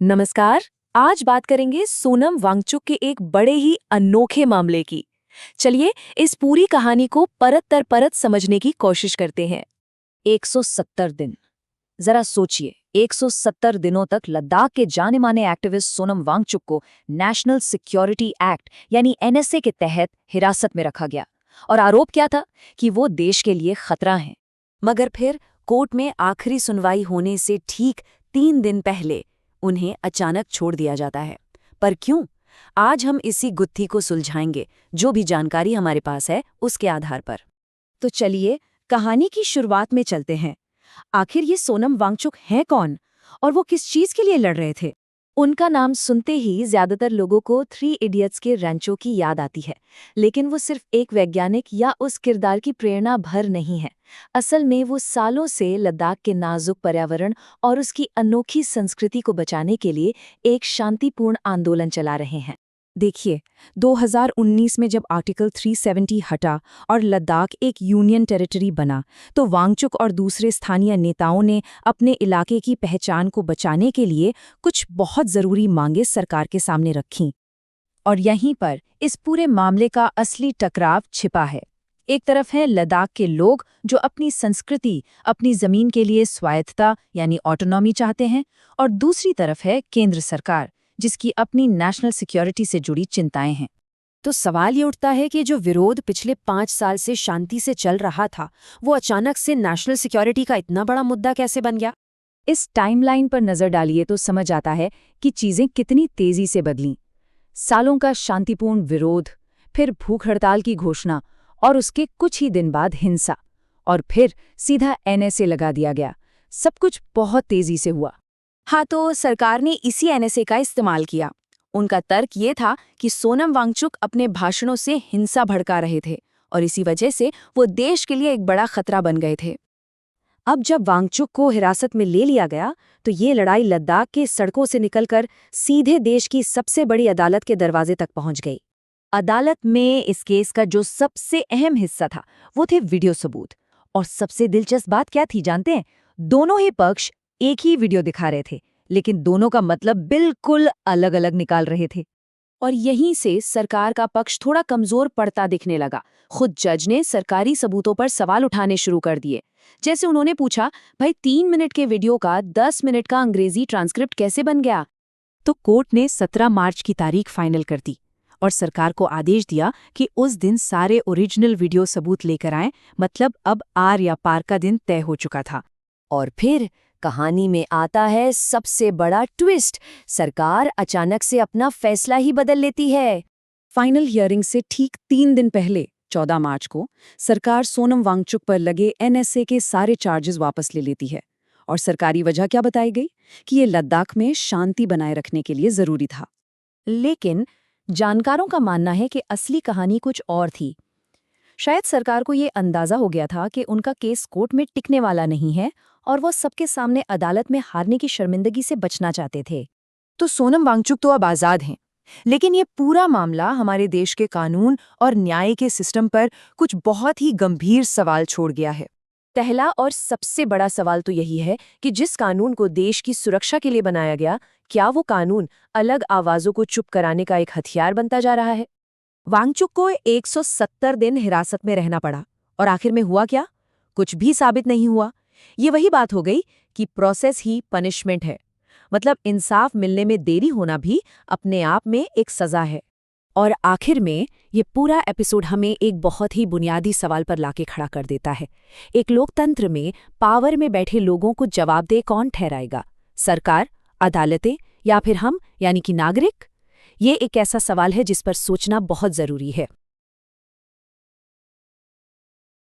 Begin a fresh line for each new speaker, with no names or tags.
नमस्कार। आज बात करेंगे सोनम वांगचुक के एक बड़े ही अनोखे मामले की। चलिए इस पूरी कहानी को परत दर परत समझने की कोशिश करते हैं।
170 दिन। जरा सोचिए, 170 दिनों तक लद्दाख के जाने माने एक्टिविस्ट सोनम वांगचुक को नेशनल सिक्योरिटी एक्ट यानी एनएसए के तहत हिरासत में रखा गया। और आरोप क्या था कि वो देश के लिए खतरा हैं।
मगर फिर कोर्ट में आखिरी सुनवाई होने से ठीक 3 दिन पहले उन्हें अचानक छोड़ दिया जाता है। पर क्यों? आज हम इसी गुत्थी को सुलझाएंगे, जो भी जानकारी हमारे पास है उसके आधार पर।
तो चलिए कहानी की शुरुआत में चलते हैं। आखिर ये सोनम वांगचुक हैं कौन और वो किस चीज के लिए लड़ रहे थे?
उनका नाम सुनते ही ज्यादातर लोगों को 3 इडियट्स के रैंचो की याद आती है, लेकिन वो सिर्फ एक वैज्ञानिक या उस किरदार की प्रेरणा भर नहीं है। असल में वो सालों से लद्दाख के नाजुक पर्यावरण और उसकी अनोखी संस्कृति को बचाने के लिए एक शांतिपूर्ण आंदोलन चला रहे हैं।
देखिए, 2019 में जब आर्टिकल 370 हटा और लद्दाख एक यूनियन टेरिटरी बना, तो वांगचुक और दूसरे स्थानीय नेताओं ने अपने इलाके की पहचान को बचाने के लिए कुछ बहुत ज़रूरी मांगें सरकार के सामने रखीं। और यहीं पर इस पूरे मामले का असली टकराव छिपा है। एक तरफ है लद्दाख के लोग जो अपनी संस्कृति, अपनी ज़मीन के लिए स्वायत्तता यानी ऑटोनॉमी चाहते हैं, और दूसरी तरफ है केंद्र सरकार, जिसकी अपनी नेशनल सिक्योरिटी से जुड़ी चिंताएं हैं।
तो सवाल ये उठता है कि जो विरोध पिछले 5 साल से शांति से चल रहा था, वो अचानक से नेशनल सिक्योरिटी का इतना बड़ा मुद्दा कैसे बन गया?
इस टाइमलाइन पर नजर डालिए तो समझ आता है कि चीजें कितनी तेजी से बदलीं। सालों का शांतिपूर्ण विरोध, फिर भूख हड़ताल की घोषणा, और उसके कुछ ही दिन बाद हिंसा, और फिर सीधा एनएसए लगा दिया गया। सब कुछ बहुत तेजी से हुआ।
हाँ, तो सरकार ने इसी एनएसए का इस्तेमाल किया। उनका तर्क ये था कि सोनम वांगचुक अपने भाषणों से हिंसा भड़का रहे थे और इसी वजह से वो देश के लिए एक बड़ा खतरा बन गए थे।
अब जब वांगचुक को हिरासत में ले लिया गया, तो ये लड़ाई लद्दाख के सड़कों से निकलकर सीधे देश की सबसे बड़ी अदालत के दरवाजे तक पहुंच गई। अदालत में इस केस का जो सबसे अहम हिस्सा था, वो थे वीडियो सबूत। और सबसे दिलचस्प बात क्या थी जानते हैं? दोनों ही पक्ष एक ही वीडियो दिखा रहे थे, लेकिन दोनों का मतलब बिल्कुल अलग-अलग निकाल रहे थे।
और यहीं से सरकार का पक्ष थोड़ा कमजोर पड़ता दिखने लगा। खुद जज ने सरकारी सबूतों पर सवाल उठाने शुरू कर दिए। जैसे उन्होंने पूछा, भाई 3 मिनट के वीडियो का 10 मिनट का अंग्रेजी ट्रांसक्रिप्ट कैसे बन गया?
तो कोर्ट ने 17 मार्च की तारीख फाइनल कर दी और सरकार को आदेश दिया कि उस दिन सारे ओरिजिनल वीडियो सबूत लेकर आएं। मतलब अब आर या पार का दिन तय हो चुका था।
और फिर कहानी में आता है सबसे बड़ा ट्विस्ट। सरकार अचानक से अपना फैसला ही बदल लेती है।
फाइनल हियरिंग से ठीक 3 दिन पहले 14 मार्च को सरकार सोनम वांगचुक पर लगे एनएसए के सारे चार्जेस वापस ले लेती है। और सरकारी वजह क्या बताई गई? कि ये लद्दाख में शांति बनाए रखने के लिए जरूरी था। लेकिन जानकारों का मानना है कि असली कहानी कुछ और थी। शायद सरकार को ये अंदाजा हो गया था कि उनका केस कोर्ट में टिकने वाला नहीं है और वो सबके सामने अदालत में हारने की शर्मिंदगी से बचना चाहते थे। तो सोनम वांगचुक तो अब आज़ाद हैं, लेकिन ये पूरा मामला हमारे देश के कानून और न्याय के सिस्टम पर कुछ बहुत ही गंभीर सवाल छोड़ गया है।
पहला और सबसे बड़ा सवाल तो यही है कि जिस कानून को देश की सुरक्षा के लिए बनाया गया, क्या वो कानून अलग आवाज़ों को चुप कराने का एक हथियार बनता जा रहा है?
वांगचुक को 170 दिन हिरासत में रहना पड़ा और आखिर में हुआ क्या? कुछ भी साबित नहीं हुआ। ये वही बात हो गई कि प्रोसेस ही पनिशमेंट है। मतलब इंसाफ मिलने में देरी होना भी अपने आप में एक सजा है। और आखिर में ये पूरा एपिसोड हमें एक बहुत ही बुनियादी सवाल पर लाके खड़ा कर देता है। एक लोकतंत्र में पावर में बैठे लोगों को जवाबदेह कौन ठहराएगा? सरकार, अदालतें, या फिर हम यानी कि नागरिक? ये एक ऐसा सवाल है जिस पर सोचना बहुत जरूरी है।